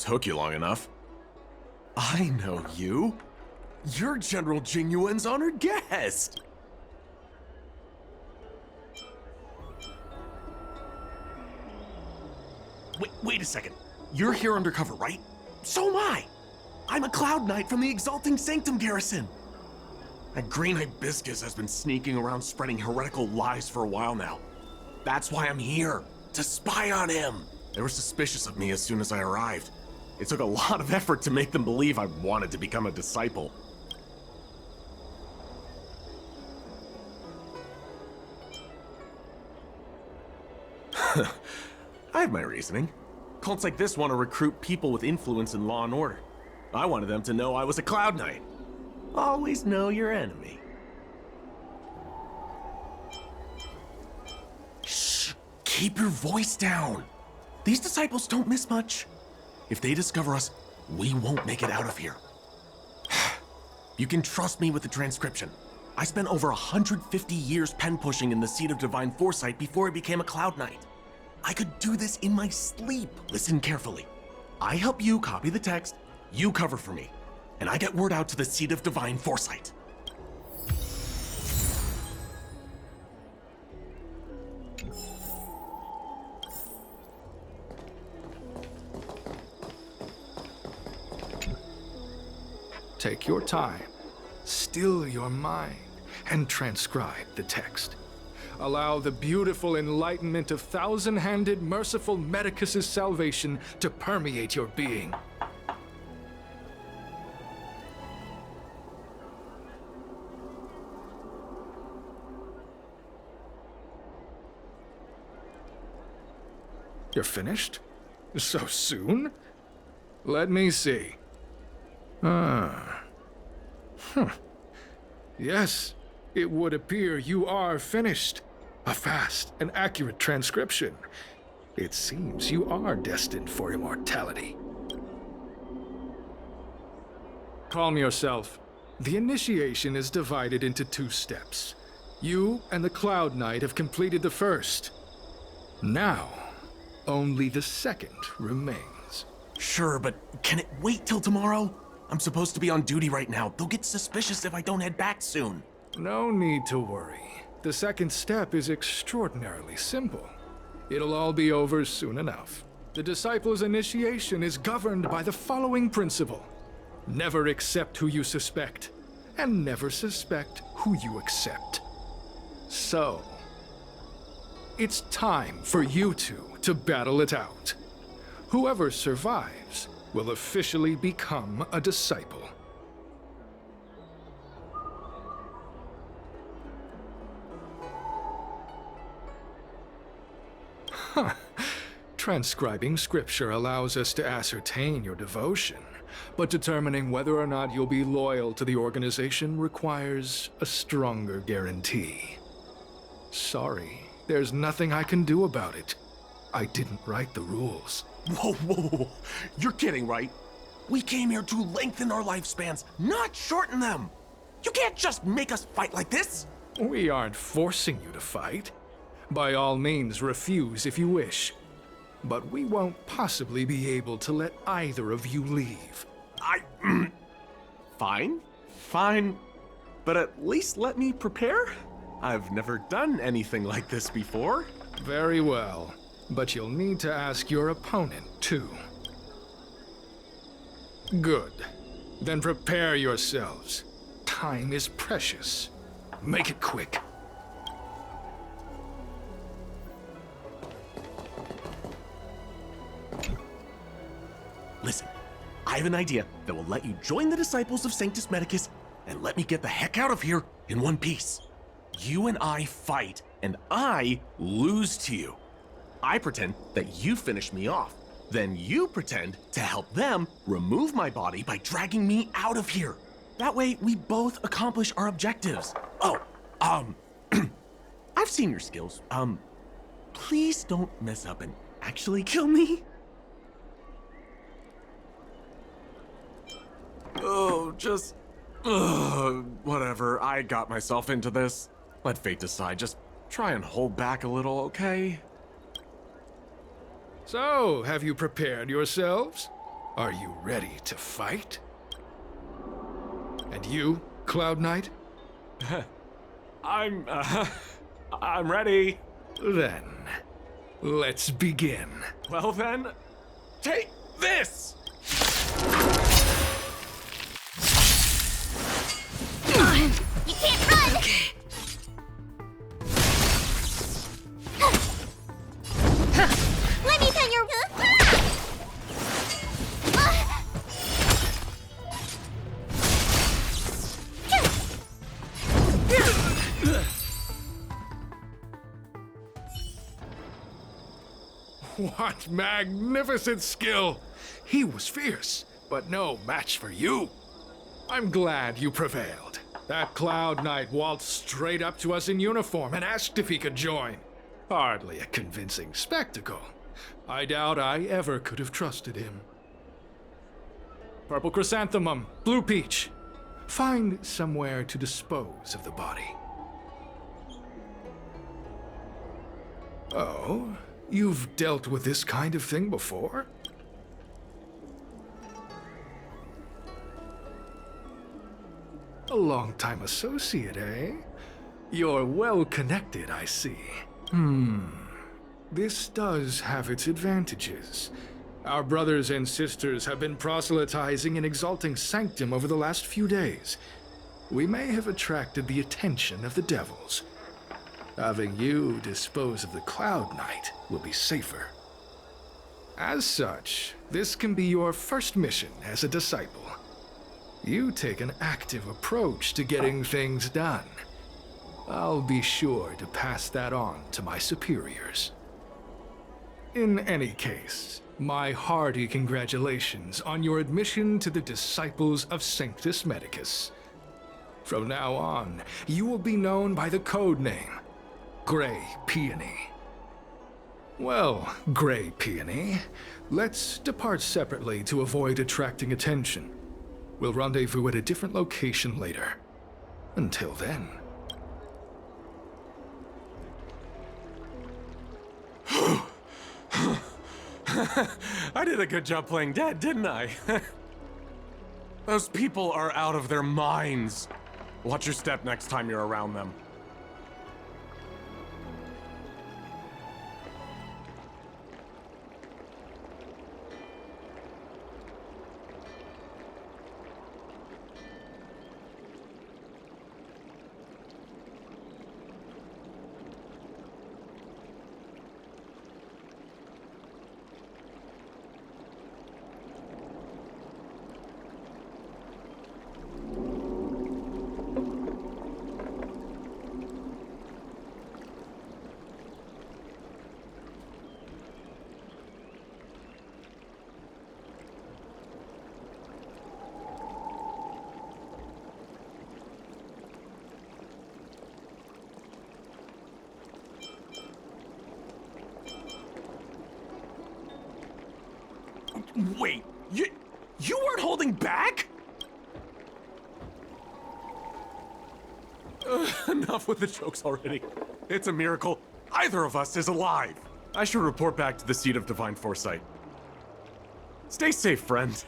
took you long enough. I know you. You're General Jingyuan's honored guest. Wait a second. You're here undercover, right? So am I. I'm a Cloud Knight from the Exalting Sanctum garrison. That green hibiscus has been sneaking around spreading heretical lies for a while now. That's why I'm here, to spy on him. They were suspicious of me as soon as I arrived. It took a lot of effort to make them believe I wanted to become a disciple. I have my reasoning. Cults like this want to recruit people with influence in law and order. I wanted them to know I was a Cloud Knight. Always know your enemy. Shh! Keep your voice down. These disciples don't miss much. If they discover us, we won't make it out of here. You can trust me with the transcription. I spent over 150 years pen pushing in the seat of divine foresight before I became a Cloud Knight. I could do this in my sleep. Listen carefully. I help you copy the text, you cover for me, and I get word out to the seat of divine foresight. Take your time, still your mind, and transcribe the text. Allow the beautiful enlightenment of thousand-handed, merciful Medicus's salvation to permeate your being. You're finished? So soon? Let me see. Yes, it would appear you are finished. A fast and accurate transcription. It seems you are destined for immortality. Calm yourself. The initiation is divided into 2 steps. You and the Cloud Knight have completed the first. Now, only the second remains. Sure, but can it wait till tomorrow? I'm supposed to be on duty right now. They'll get suspicious if I don't head back soon. No need to worry. The second step is extraordinarily simple. It'll all be over soon enough. The disciple's initiation is governed by the following principle. Never accept who you suspect, and never suspect who you accept. So, it's time for you two to battle it out. Whoever survives will officially become a disciple. Transcribing scripture allows us to ascertain your devotion, but determining whether or not you'll be loyal to the organization requires a stronger guarantee. Sorry, there's nothing I can do about it. I didn't write the rules. Whoa. You're kidding, right? We came here to lengthen our lifespans, not shorten them. You can't just make us fight like this. We aren't forcing you to fight. By all means, refuse if you wish. But we won't possibly be able to let either of you leave. Fine. But at least let me prepare. I've never done anything like this before. Very well. But you'll need to ask your opponent, too. Good. Then prepare yourselves. Time is precious. Make it quick. Listen, I have an idea that will let you join the disciples of Sanctus Medicus and let me get the heck out of here in one piece. You and I fight, and I lose to you. I pretend that you finish me off. Then you pretend to help them remove my body by dragging me out of here. That way, we both accomplish our objectives. Oh, I've seen your skills. Please don't mess up and actually kill me. Oh, whatever. I got myself into this. Let fate decide. Just try and hold back a little, okay? So, have you prepared yourselves? Are you ready to fight? And you, Cloud Knight? I'm ready. Then, let's begin. Well then, take this! You can't run! Let me pen your... What magnificent skill! He was fierce, but no match for you. I'm glad you prevailed. That Cloud Knight waltzed straight up to us in uniform and asked if he could join. Hardly a convincing spectacle. I doubt I ever could have trusted him. Purple chrysanthemum, blue peach. Find somewhere to dispose of the body. Oh, you've dealt with this kind of thing before? A long-time associate, eh? You're well-connected, I see. This does have its advantages. Our brothers and sisters have been proselytizing and exalting sanctum over the last few days. We may have attracted the attention of the devils. Having you dispose of the Cloud Knight will be safer. As such, this can be your first mission as a disciple. You take an active approach to getting things done. I'll be sure to pass that on to my superiors. In any case, my hearty congratulations on your admission to the Disciples of Sanctus Medicus. From now on, you will be known by the code name, Gray Peony. Well, Gray Peony, let's depart separately to avoid attracting attention. We'll rendezvous at a different location later. Until then. I did a good job playing dead, didn't I? Those people are out of their minds. Watch your step next time you're around them. Wait, you weren't holding back? Enough with the jokes already. It's a miracle either of us is alive. I should report back to the seat of divine foresight. Stay safe, friend.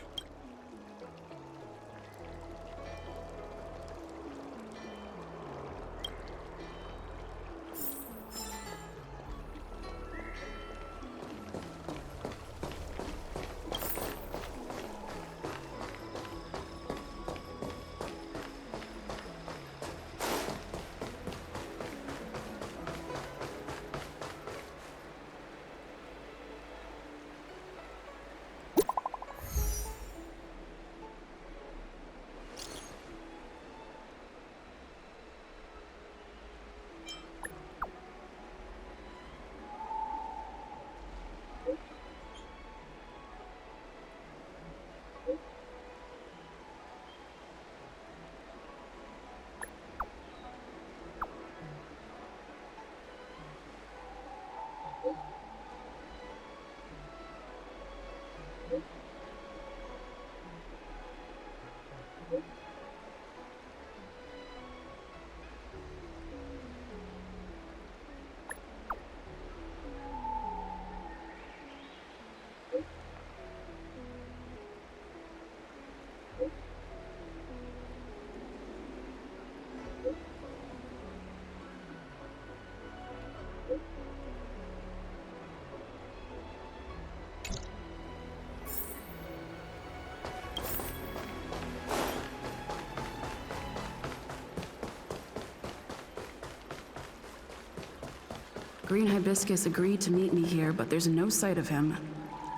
Green Hibiscus agreed to meet me here, but there's no sight of him.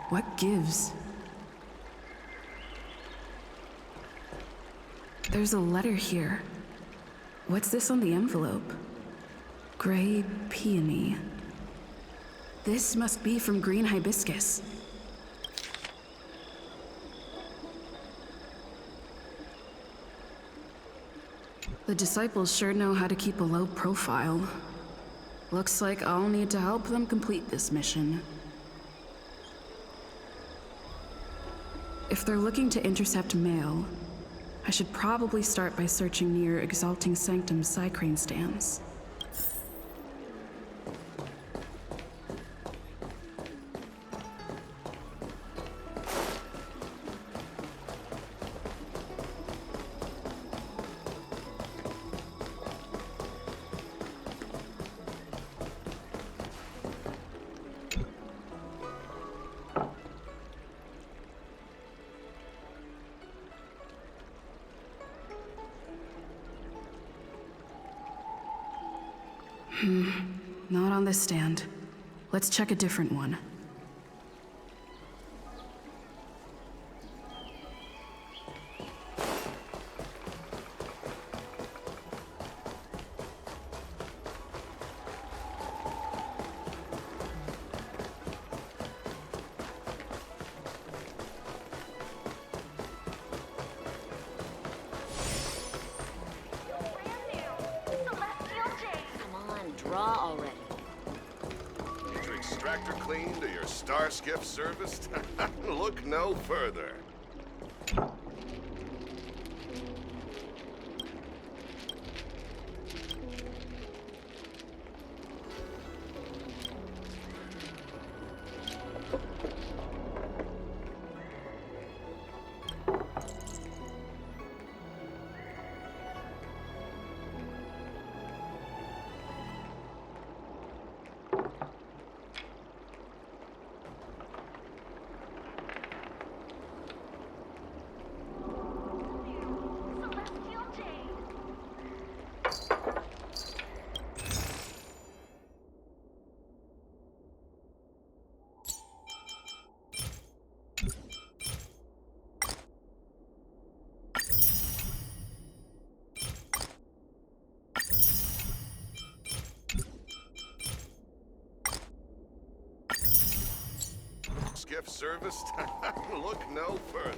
What gives? There's a letter here. What's this on the envelope? Gray peony. This must be from Green Hibiscus. The disciples sure know how to keep a low profile. Looks like I'll need to help them complete this mission. If they're looking to intercept mail, I should probably start by searching near Exalting Sanctum Psycrane stands. Not on this stand. Let's check a different one. Draw already. Need your extractor cleaned or your star skiff serviced? Look no further. Skiff serviced? Look no further.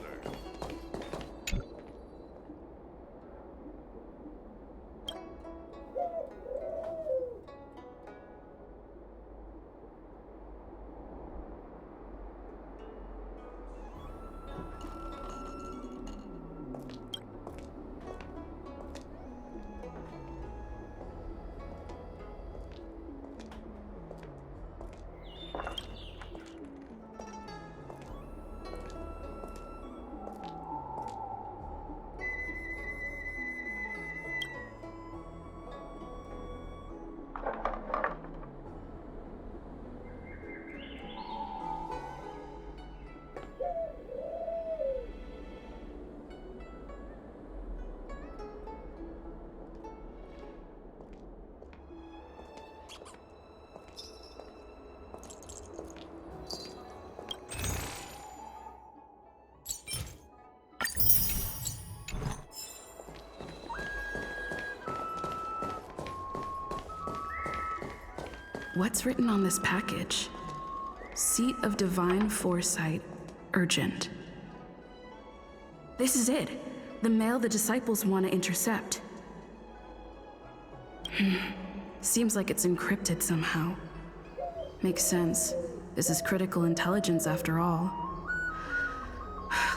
What's written on this package? Seat of Divine Foresight, urgent. This is it. The mail the disciples want to intercept. Seems like it's encrypted somehow. Makes sense. This is critical intelligence after all.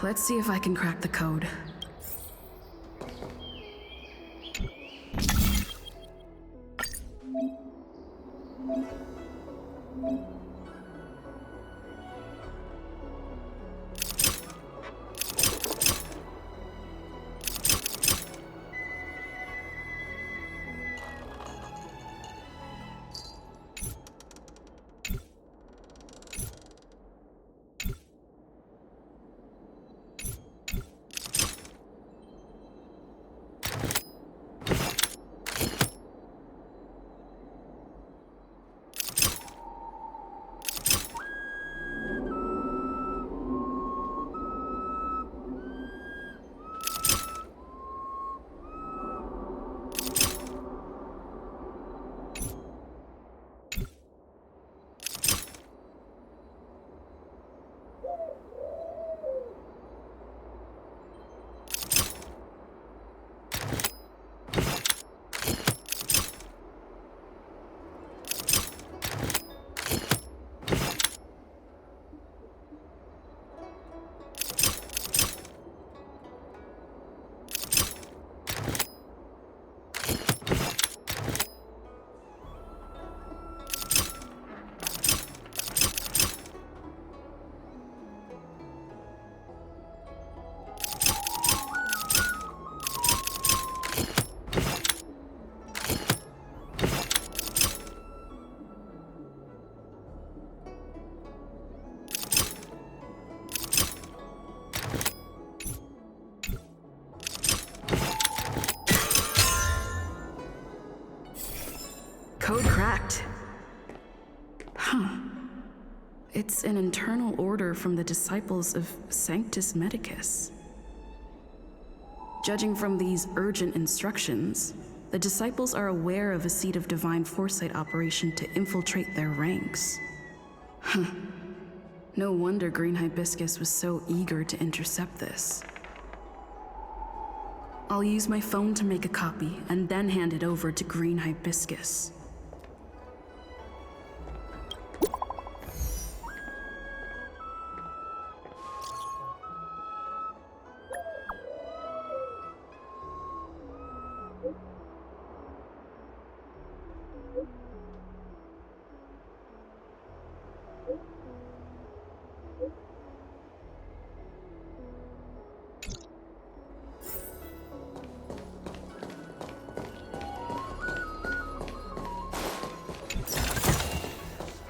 Let's see if I can crack the code. Code cracked. Huh. It's an internal order from the disciples of Sanctus Medicus. Judging from these urgent instructions, the disciples are aware of a seed of divine foresight operation to infiltrate their ranks. Huh. No wonder Green Hibiscus was so eager to intercept this. I'll use my phone to make a copy and then hand it over to Green Hibiscus.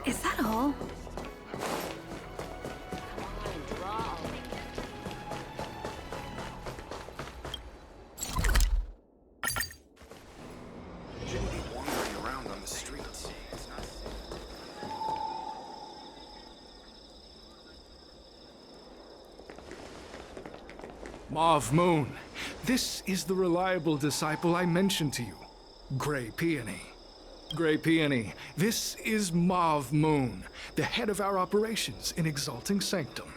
Is that all? Shouldn't be wandering around on the streets. Mauve Moon, this is the reliable disciple I mentioned to you, Grey Peony. Grey Peony, this is Mauve Moon, the head of our operations in Exalting Sanctum.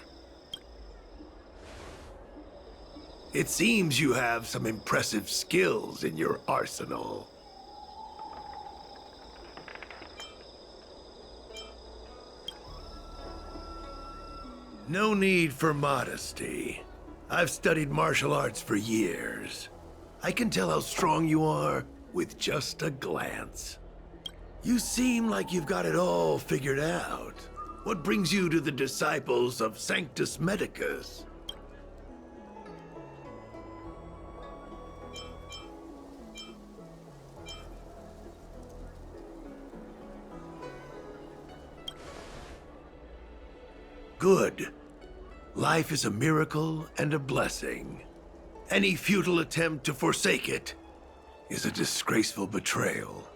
It seems you have some impressive skills in your arsenal. No need for modesty. I've studied martial arts for years. I can tell how strong you are with just a glance. You seem like you've got it all figured out. What brings you to the disciples of Sanctus Medicus? Good. Life is a miracle and a blessing. Any futile attempt to forsake it is a disgraceful betrayal.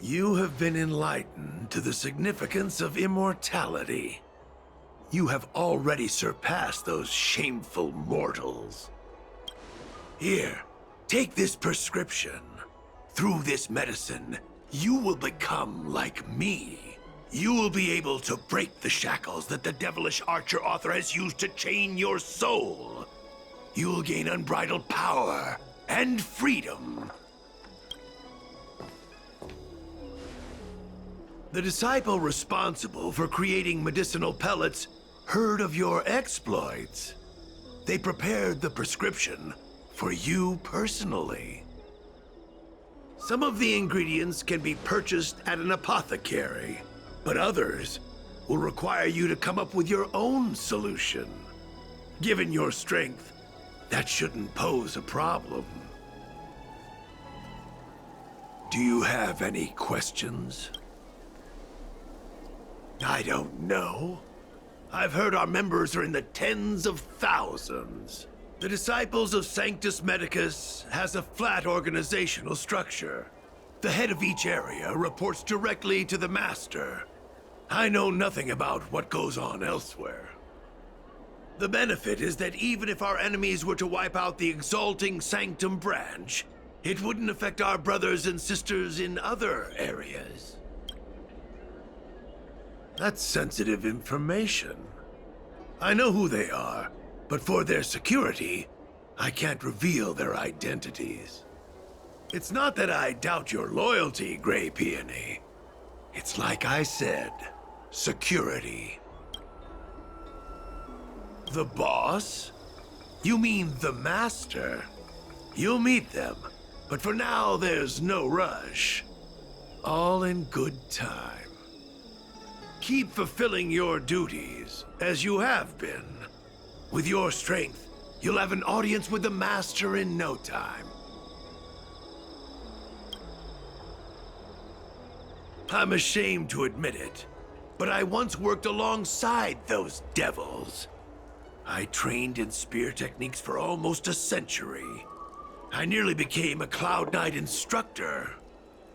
You have been enlightened to the significance of immortality. You have already surpassed those shameful mortals. Here, take this prescription. Through this medicine, you will become like me. You will be able to break the shackles that the devilish archer author has used to chain your soul. You will gain unbridled power and freedom. The disciple responsible for creating medicinal pellets heard of your exploits. They prepared the prescription for you personally. Some of the ingredients can be purchased at an apothecary, but others will require you to come up with your own solution. Given your strength, that shouldn't pose a problem. Do you have any questions? I don't know. I've heard our members are in the tens of thousands. The Disciples of Sanctus Medicus has a flat organizational structure. The head of each area reports directly to the Master. I know nothing about what goes on elsewhere. The benefit is that even if our enemies were to wipe out the Exalting Sanctum branch, it wouldn't affect our brothers and sisters in other areas. That's sensitive information. I know who they are, but for their security, I can't reveal their identities. It's not that I doubt your loyalty, Grey Peony. It's like I said, security. The boss? You mean the Master? You'll meet them, but for now there's no rush. All in good time. Keep fulfilling your duties, as you have been. With your strength, you'll have an audience with the Master in no time. I'm ashamed to admit it, but I once worked alongside those devils. I trained in spear techniques for almost a century. I nearly became a Cloud Knight instructor.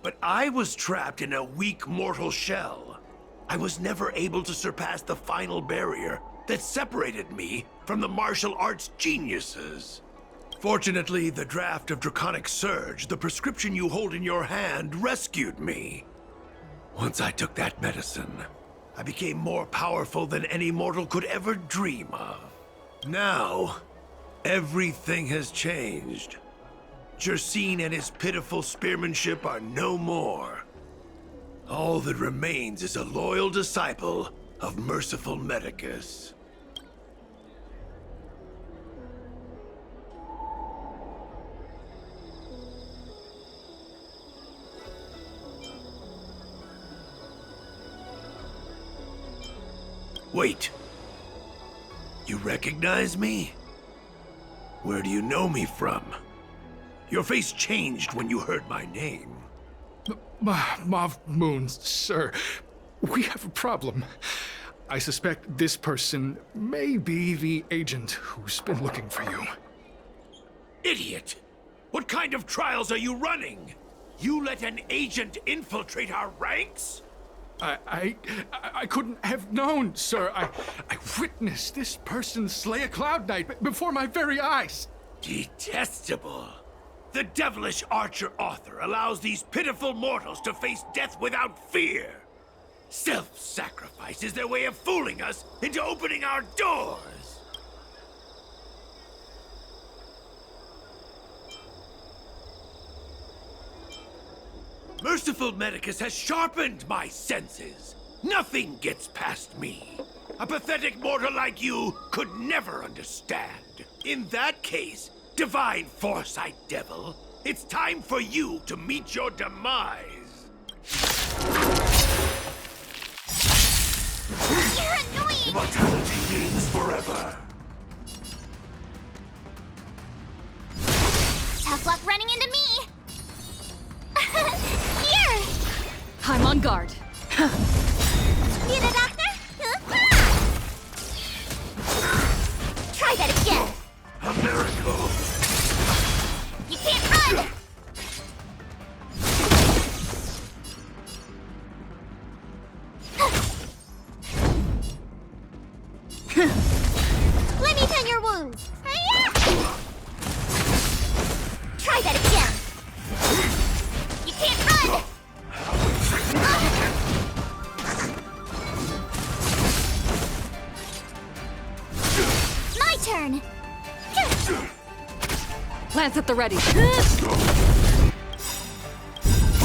But I was trapped in a weak mortal shell. I was never able to surpass the final barrier that separated me from the martial arts geniuses. Fortunately, the draft of Draconic Surge, the prescription you hold in your hand, rescued me. Once I took that medicine, I became more powerful than any mortal could ever dream of. Now, everything has changed. Jersine and his pitiful spearmanship are no more. All that remains is a loyal disciple of merciful Medicus. Wait. You recognize me? Where do you know me from? Your face changed when you heard my name. Mav Moon, sir, we have a problem. I suspect this person may be the agent who's been looking for you. Idiot! What kind of trials are you running? You let an agent infiltrate our ranks? I couldn't have known, sir. I witnessed this person slay a Cloud Knight before my very eyes. Detestable. The devilish archer author allows these pitiful mortals to face death without fear. Self-sacrifice is their way of fooling us into opening our doors. Merciful Medicus has sharpened my senses. Nothing gets past me. A pathetic mortal like you could never understand. In that case, Divine Foresight Devil, it's time for you to meet your demise. You're annoying! Immortality means forever. Tough luck running into me! Here! I'm on guard. Need a doctor? Try that again! A miracle. You can't run! Let me tend your wounds! Hi-ya! Try that again! You can't run! My turn! Lance at the ready.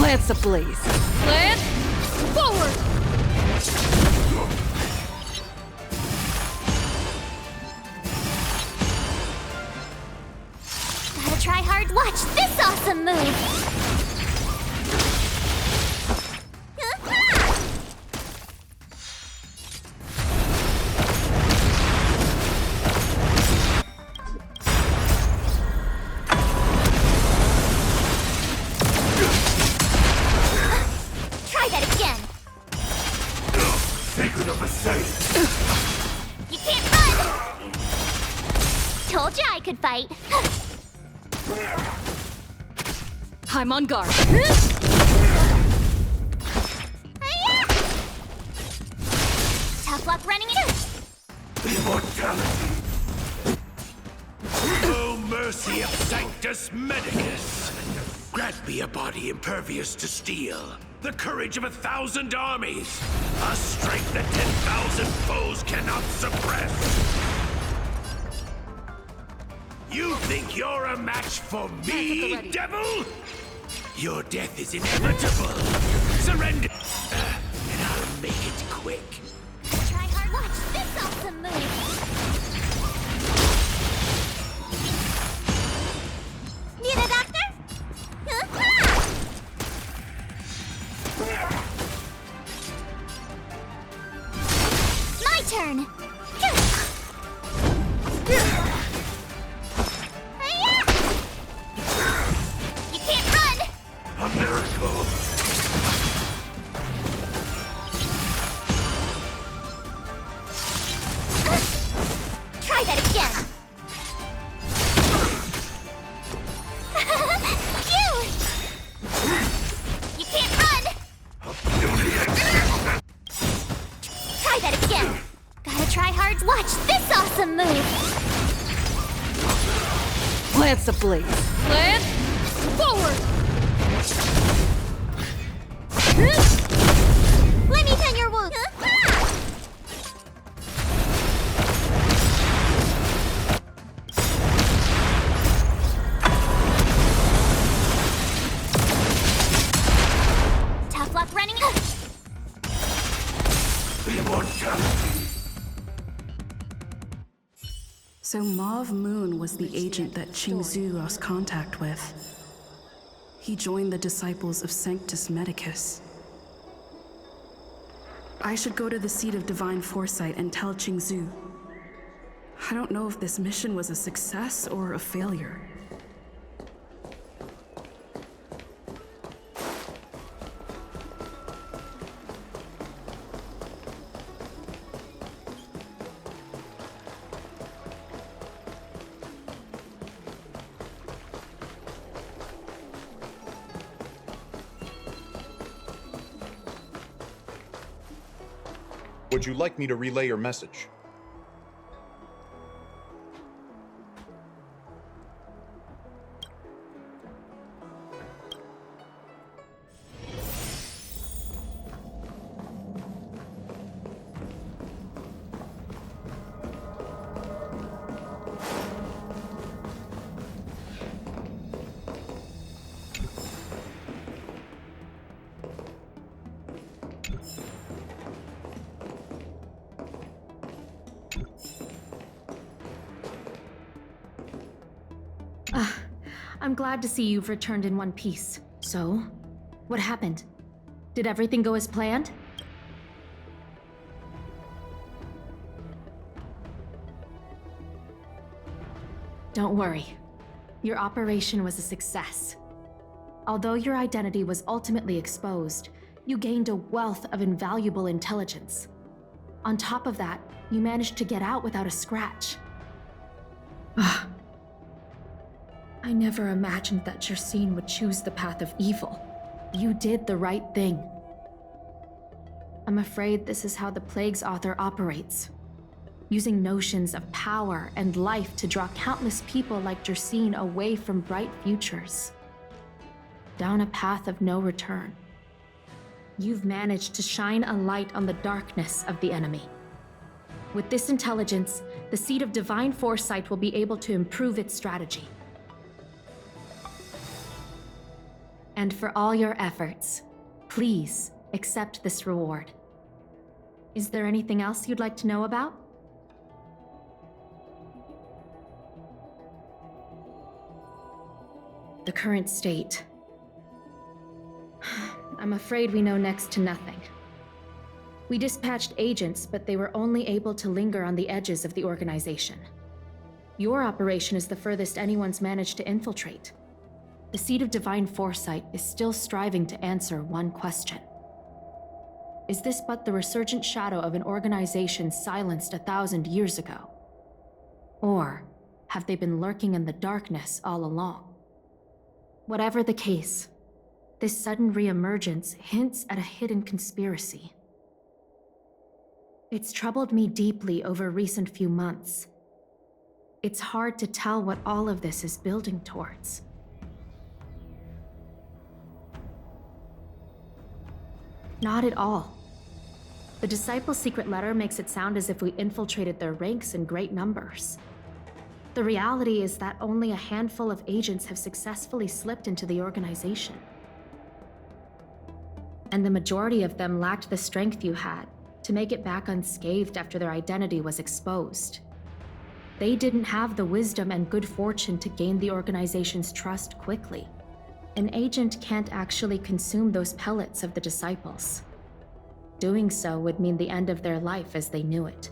Lance ablaze. Lance, forward! Gotta try hard. Watch this awesome move! Try that again! Sacred of the sight. You can't run! Told you I could fight. I'm on guard. Hi-ya! Tough luck running into... Immortality. Oh, mercy of Sanctus Medicus. Grant me a body impervious to steel, the courage of 1,000 armies, a strength that 10,000 foes cannot suppress. You think you're a match for me, devil? Your death is inevitable. Surrender, and I'll make it quick. Try hard. Watch this awesome move! Need a doctor? My turn! Hi-ya! You can't run! A miracle. Lance ablaze. Lance, forward! Let me tend your wound. Tough luck running. So Mauve Moon was the agent that Qingzhu lost contact with. He joined the disciples of Sanctus Medicus. I should go to the seat of divine foresight and tell Qingzhu. I don't know if this mission was a success or a failure. Would you like me to relay your message? I'm glad to see you've returned in one piece. So, what happened? Did everything go as planned? Don't worry. Your operation was a success. Although your identity was ultimately exposed, you gained a wealth of invaluable intelligence. On top of that, you managed to get out without a scratch. I never imagined that Jersine would choose the path of evil. You did the right thing. I'm afraid this is how the Plague's author operates, using notions of power and life to draw countless people like Jersine away from bright futures, down a path of no return. You've managed to shine a light on the darkness of the enemy. With this intelligence, the Seed of Divine Foresight will be able to improve its strategy. And for all your efforts, please accept this reward. Is there anything else you'd like to know about? The current state. I'm afraid we know next to nothing. We dispatched agents, but they were only able to linger on the edges of the organization. Your operation is the furthest anyone's managed to infiltrate. The Seed of Divine Foresight is still striving to answer one question. Is this but the resurgent shadow of an organization silenced 1,000 years ago? Or have they been lurking in the darkness all along? Whatever the case, this sudden reemergence hints at a hidden conspiracy. It's troubled me deeply over recent few months. It's hard to tell what all of this is building towards. Not at all. The Disciples' secret letter makes it sound as if we infiltrated their ranks in great numbers. The reality is that only a handful of agents have successfully slipped into the organization. And the majority of them lacked the strength you had to make it back unscathed after their identity was exposed. They didn't have the wisdom and good fortune to gain the organization's trust quickly. An agent can't actually consume those pellets of the Disciples. Doing so would mean the end of their life as they knew it.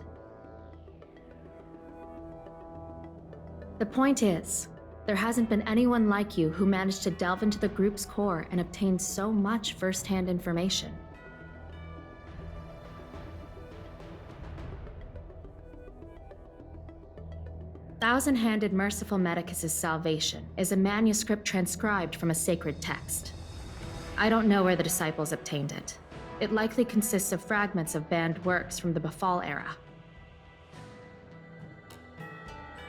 The point is, there hasn't been anyone like you who managed to delve into the group's core and obtain so much first-hand information. Thousand-Handed Merciful Medicus' Salvation is a manuscript transcribed from a sacred text. I don't know where the Disciples obtained it. It likely consists of fragments of banned works from the Befall era.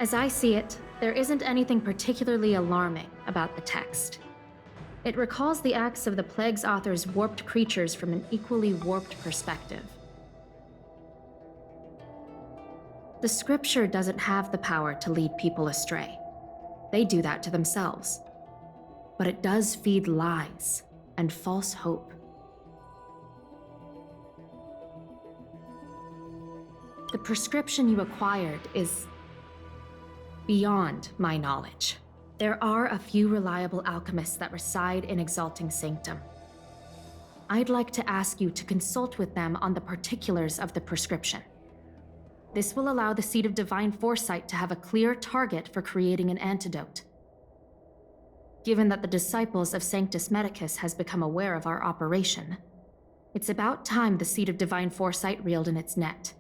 As I see it, There isn't anything particularly alarming about the text. It recalls the acts of the Plague's author's warped creatures from an equally warped perspective. The scripture doesn't have the power to lead people astray. They do that to themselves. But it does feed lies and false hope. The prescription you acquired is beyond my knowledge. There are a few reliable alchemists that reside in Exalting Sanctum. I'd like to ask you to consult with them on the particulars of the prescription. This will allow the Seed of Divine Foresight to have a clear target for creating an antidote. Given that the disciples of Sanctus Medicus has become aware of our operation, it's about time the Seed of Divine Foresight reeled in its net.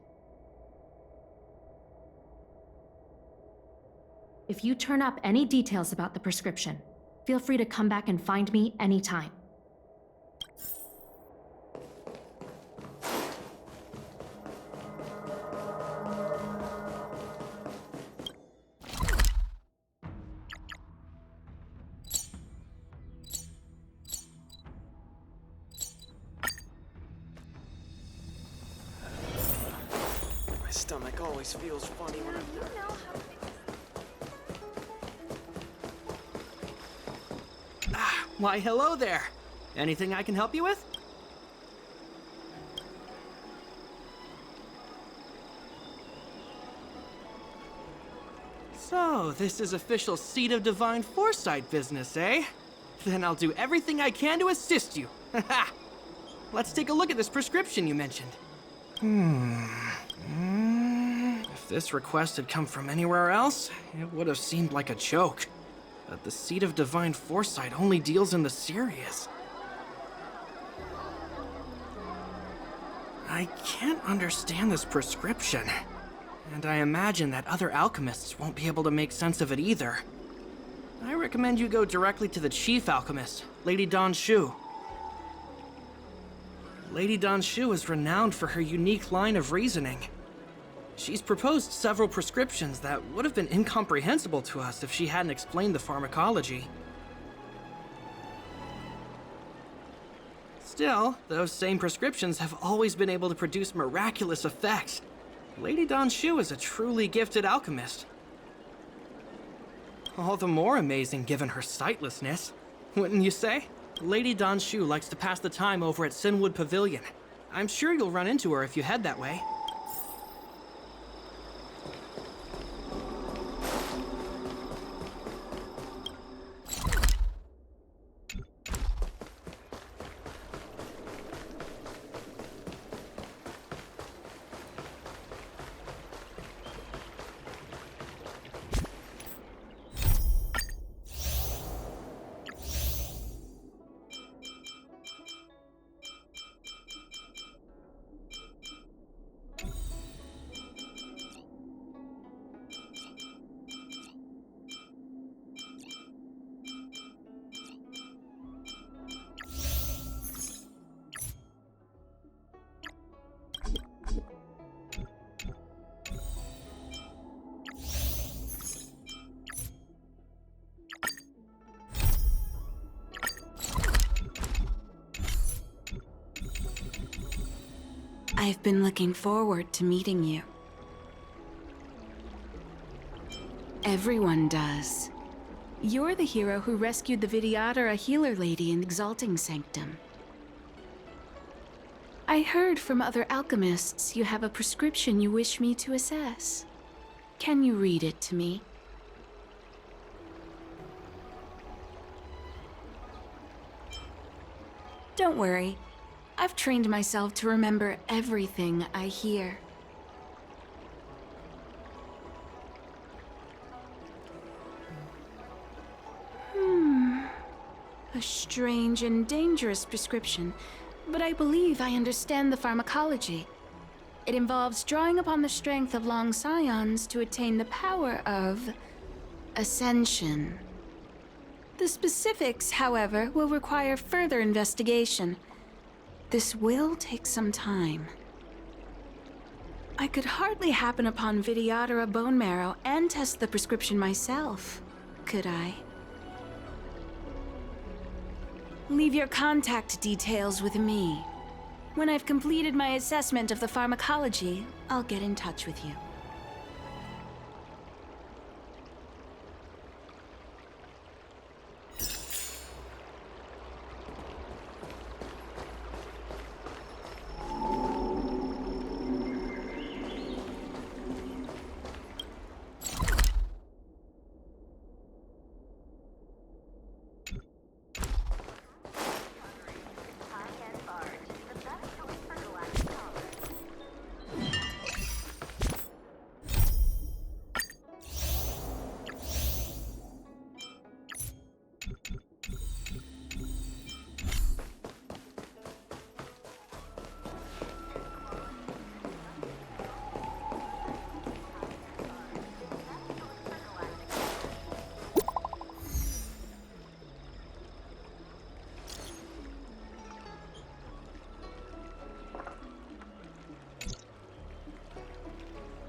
If you turn up any details about the prescription, feel free to come back and find me anytime. My stomach always feels funny when I'm there. Why, hello there. Anything I can help you with? So, this is official Seed of Divine Foresight business, eh? Then I'll do everything I can to assist you. Let's take a look at this prescription you mentioned. If this request had come from anywhere else, it would have seemed like a joke. But the Seed of Divine Foresight only deals in the serious. I can't understand this prescription, and I imagine that other alchemists won't be able to make sense of it either. I recommend you go directly to the chief alchemist, Lady Dan Shu. Lady Dan Shu is renowned for her unique line of reasoning. She's proposed several prescriptions that would have been incomprehensible to us if she hadn't explained the pharmacology. Still, those same prescriptions have always been able to produce miraculous effects. Lady Dan Shu is a truly gifted alchemist. All the more amazing given her sightlessness, wouldn't you say? Lady Dan Shu likes to pass the time over at Sinwood Pavilion. I'm sure you'll run into her if you head that way. I've been looking forward to meeting you. Everyone does. You're the hero who rescued the Vidyadhara healer lady in Exalting Sanctum. I heard from other alchemists you have a prescription you wish me to assess. Can you read it to me? Don't worry. I've trained myself to remember everything I hear. A strange and dangerous prescription, but I believe I understand the pharmacology. It involves drawing upon the strength of long scions to attain the power of ascension. The specifics, however, will require further investigation. This will take some time. I could hardly happen upon Vidyadhara bone marrow and test the prescription myself, could I? Leave your contact details with me. When I've completed my assessment of the pharmacology, I'll get in touch with you.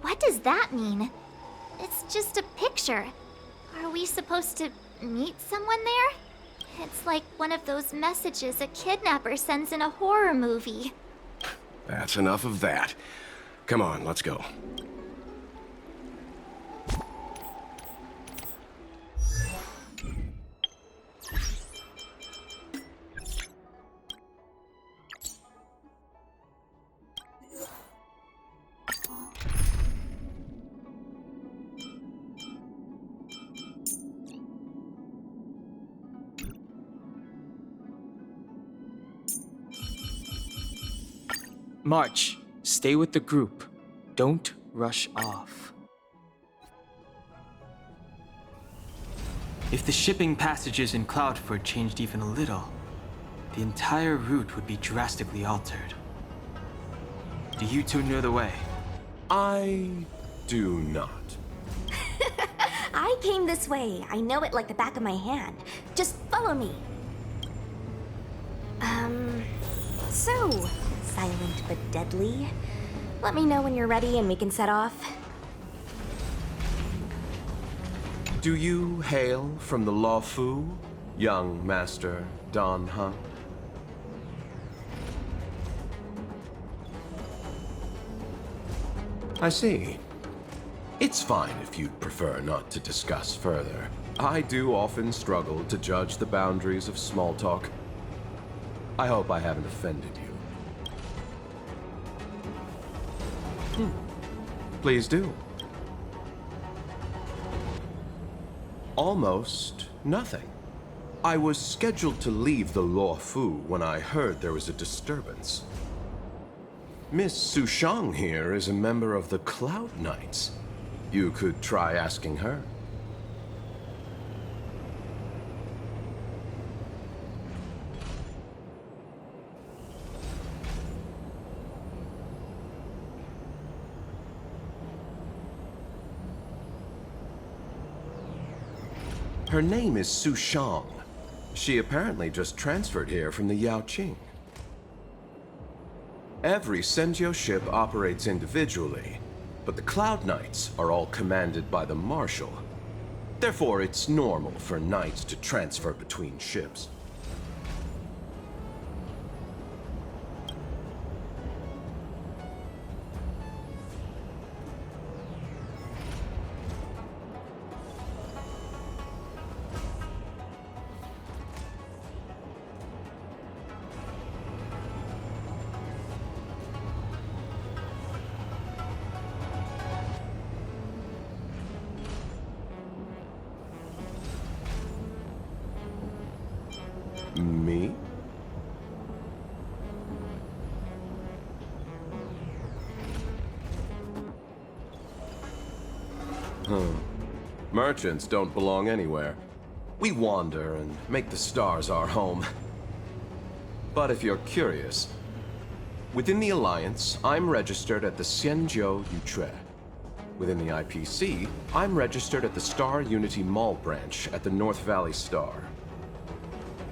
What does that mean? It's just a picture. Are we supposed to meet someone there? It's like one of those messages a kidnapper sends in a horror movie. That's enough of that. Come on, let's go. March, stay with the group. Don't rush off. If the shipping passages in Cloudford changed even a little, the entire route would be drastically altered. Do you two know the way? I do not. I came this way. I know it like the back of my hand. Just follow me. So, silent but deadly. Let me know when you're ready and we can set off. Do you hail from the Law Fu, young Master Don Hung? I see. It's fine if you'd prefer not to discuss further. I do often struggle to judge the boundaries of small talk. I hope I haven't offended you. Please do. Almost nothing. I was scheduled to leave the Law Fu when I heard there was a disturbance. Miss Sushang here is a member of the Cloud Knights. You could try asking her. Her name is Sushang. She apparently just transferred here from the Yaoqing. Every Senjo ship operates individually, but the Cloud Knights are all commanded by the Marshal. Therefore, it's normal for knights to transfer between ships. Me? Merchants don't belong anywhere. We wander and make the stars our home. But if you're curious, within the Alliance, I'm registered at the Xianzhou Yutre. Within the IPC, I'm registered at the Star Unity Mall branch at the North Valley Star.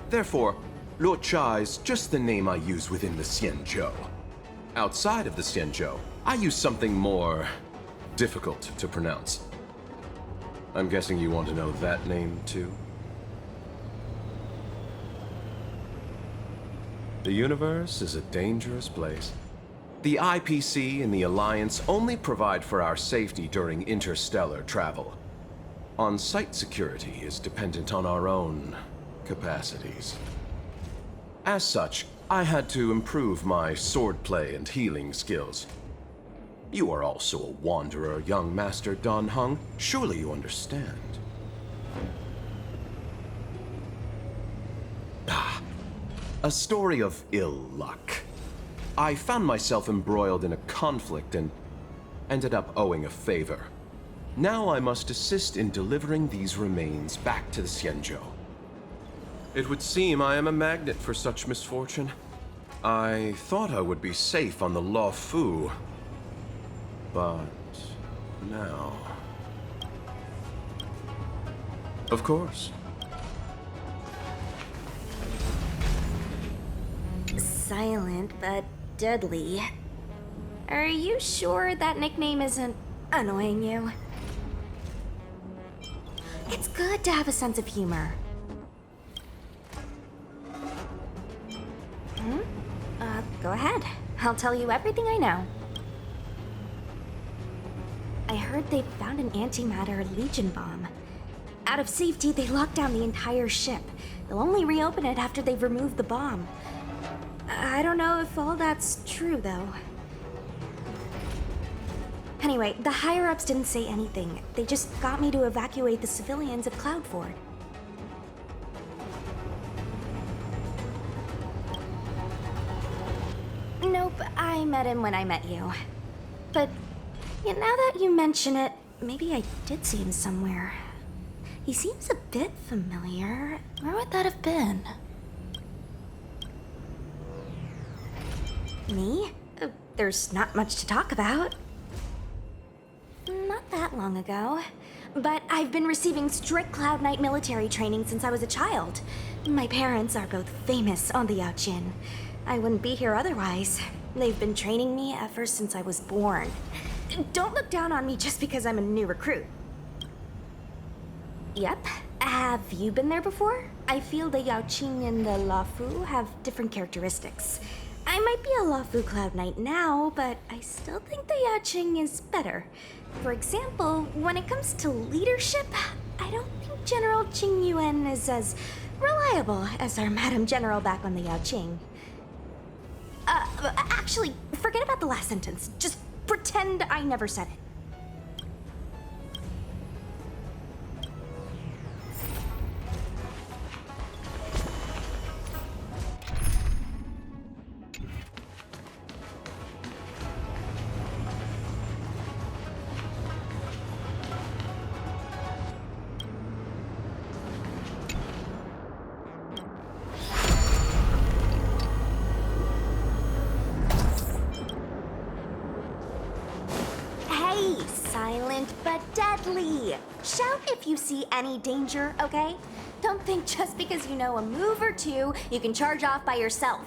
Therefore, Luo Cha is just the name I use within the Xianzhou. Outside of the Xianzhou, I use something more difficult to pronounce. I'm guessing you want to know that name, too? The universe is a dangerous place. The IPC and the Alliance only provide for our safety during interstellar travel. On-site security is dependent on our own capacities. As such, I had to improve my swordplay and healing skills. You are also a wanderer, young Master Dan Heng. Surely you understand. A story of ill luck. I found myself embroiled in a conflict and ended up owing a favor. Now I must assist in delivering these remains back to the Xianzhou. It would seem I am a magnet for such misfortune. I thought I would be safe on the Luofu, but now... Of course. Silent but deadly. Are you sure that nickname isn't annoying you? It's good to have a sense of humor. Go ahead. I'll tell you everything I know. I heard they found an antimatter Legion bomb. Out of safety, they locked down the entire ship. They'll only reopen it after they've removed the bomb. I don't know if all that's true, though. Anyway, the higher-ups didn't say anything. They just got me to evacuate the civilians of Cloudford. Nope, I met him when I met you. But now that you mention it, maybe I did see him somewhere. He seems a bit familiar. Where would that have been? Me? There's not much to talk about. Not that long ago. But I've been receiving strict Cloud Knight military training since I was a child. My parents are both famous on the Yaojin. I wouldn't be here otherwise. They've been training me ever since I was born. Don't look down on me just because I'm a new recruit. Yep. Have you been there before? I feel the Yaoqing and the Luofu have different characteristics. I might be a Luofu Cloud Knight now, but I still think the Yaoqing is better. For example, when it comes to leadership, I don't think General Qing Yuan is as reliable as our Madam General back on the Yaoqing. Actually, forget about the last sentence. Just pretend I never said it. Silent but deadly. Shout if you see any danger, okay? Don't think just because you know a move or two, you can charge off by yourself.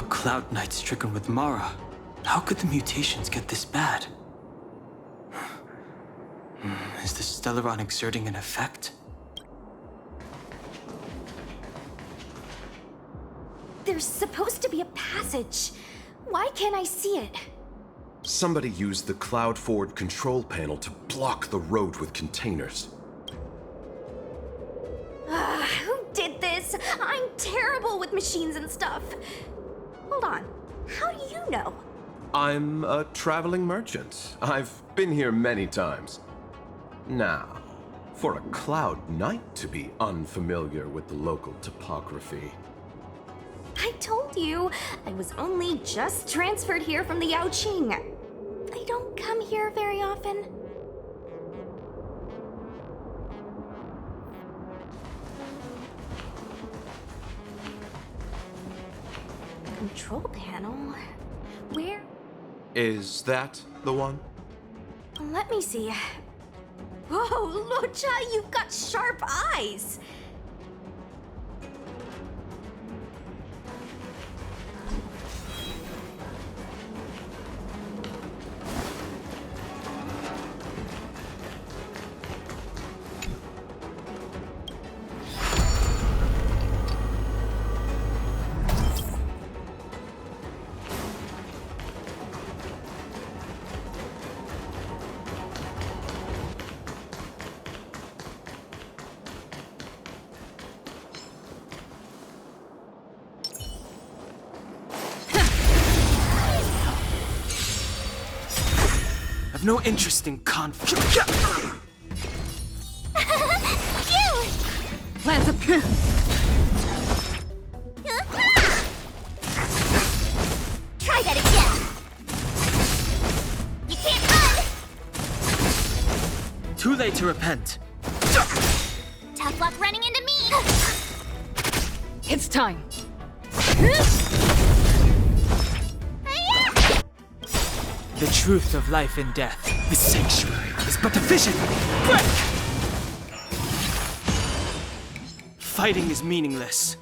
Cloud Knight stricken with Mara. How could the mutations get this bad? Is the Stellaron exerting an effect? There's supposed to be a passage. Why can't I see it? Somebody used the Cloudford control panel to block the road with containers. Who did this? I'm terrible with machines and stuff. Hold on. How do you know? I'm a traveling merchant. I've been here many times. Now, for a Cloud Knight to be unfamiliar with the local topography. I told you, I was only just transferred here from the Yaoqing. I don't come here very often. control panel. Where? Is that the one? Let me see. Whoa, Lucha, you've got sharp eyes! I've no interest in conflict. Lance up. Try that again. You can't run. Too late to repent. Tough luck running into me. It's time. The truth of life and death, the sanctuary, is but a vision. Break! Fighting is meaningless.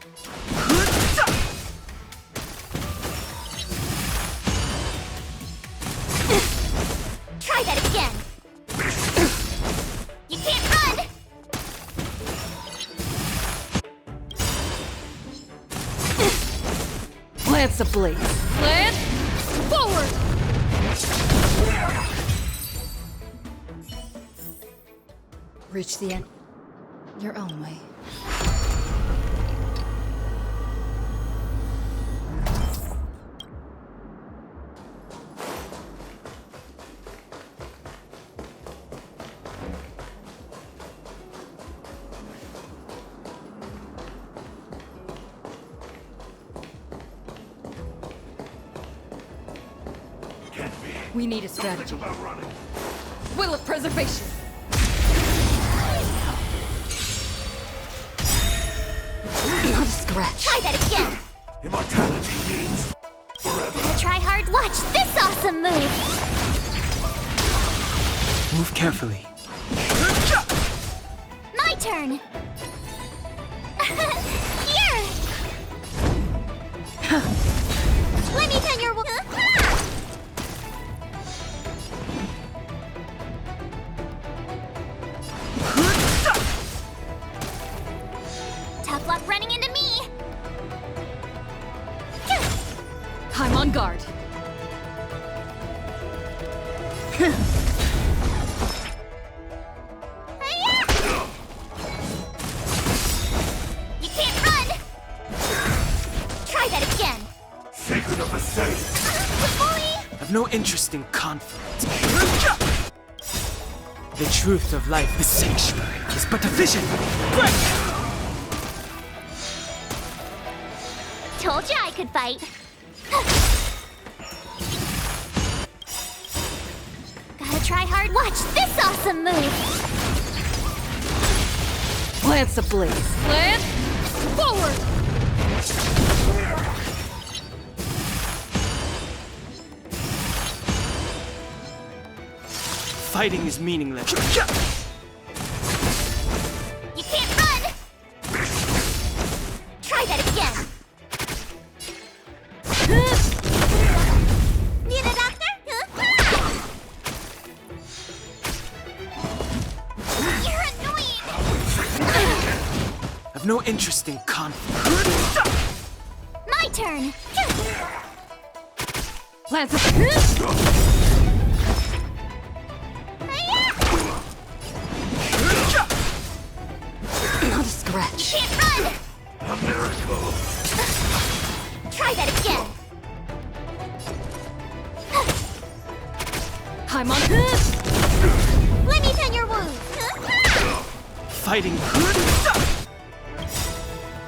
Try that again. You can't run. Lance ablaze. Lance, forward! Reach the end your own way. We need a strategy. Will of preservation. Not a scratch. Try that again. Immortality means forever. Try hard. Watch this awesome move. Move carefully. My turn. Here. Let me pin your. Tough luck running into me. I'm on guard. You can't run. Try that again. Sacred of the saints. I've no interest in conflict. The truth of life, the sanctuary, is but a vision. Break! Told you I could fight. Gotta try hard. Watch this awesome move. Lance ablaze. Lance, forward! Fighting is meaningless. You can't run. Try that again. Need a doctor? You're annoying. I've no interest in conflict. My turn. Lance up. Not a scratch. Can't run. A miracle. Try that again. I'm on. Let me pin your wound. Fighting.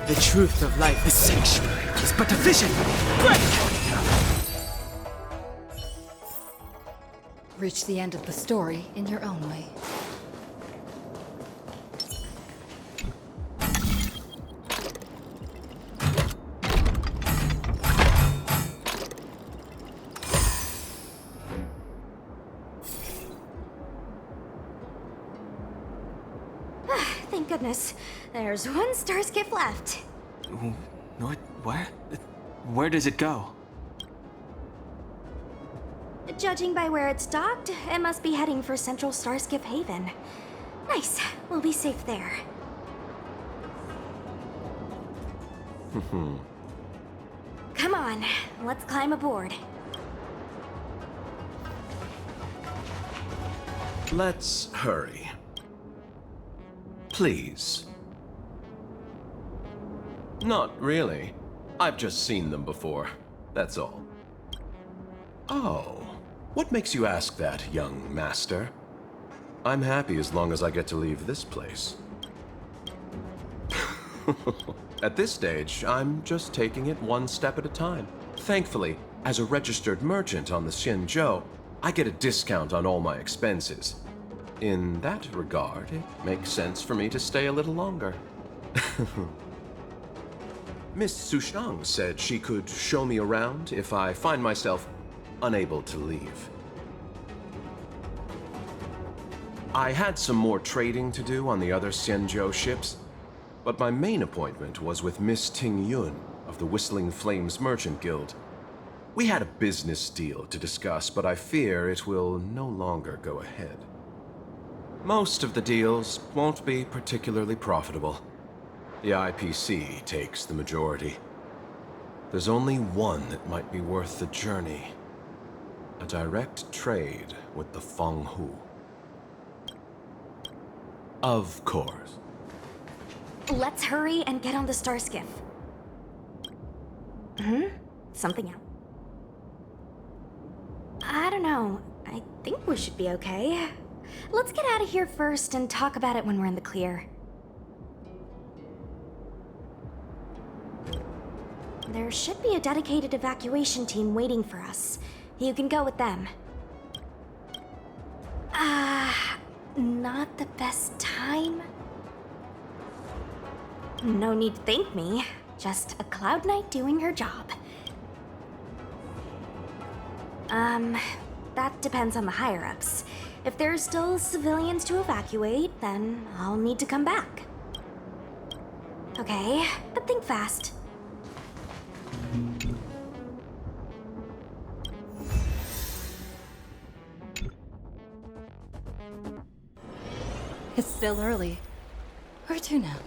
The truth of life, the sanctuary, is but a vision. Break! Reach the end of the story in your own way. thank goodness. There's one star skiff left. Where? Where does it go? Judging by where it's docked, it must be heading for Central Starskiff Haven. Nice. We'll be safe there. Come on, let's climb aboard. Let's hurry. Please. Not really. I've just seen them before. That's all. Oh. What makes you ask that, young master? I'm happy as long as I get to leave this place. At this stage, I'm just taking it one step at a time. Thankfully, as a registered merchant on the Xianzhou, I get a discount on all my expenses. In that regard, it makes sense for me to stay a little longer. Miss Sushang said she could show me around if I find myself unable to leave. I had some more trading to do on the other Xianzhou ships, but my main appointment was with Miss Ting Yun of the Whistling Flames Merchant Guild. We had a business deal to discuss, but I fear it will no longer go ahead. Most of the deals won't be particularly profitable. The IPC takes the majority. There's only one that might be worth the journey. A direct trade with the Fenghu. Of course. Let's hurry and get on the star skiff. Something out. I don't know. I think we should be okay. Let's get out of here first and talk about it when we're in the clear. There should be a dedicated evacuation team waiting for us. You can go with them. Not the best time? No need to thank me. Just a Cloud Knight doing her job. That depends on the higher-ups. If there's still civilians to evacuate, then I'll need to come back. Okay, but think fast. It's still early. Where to now?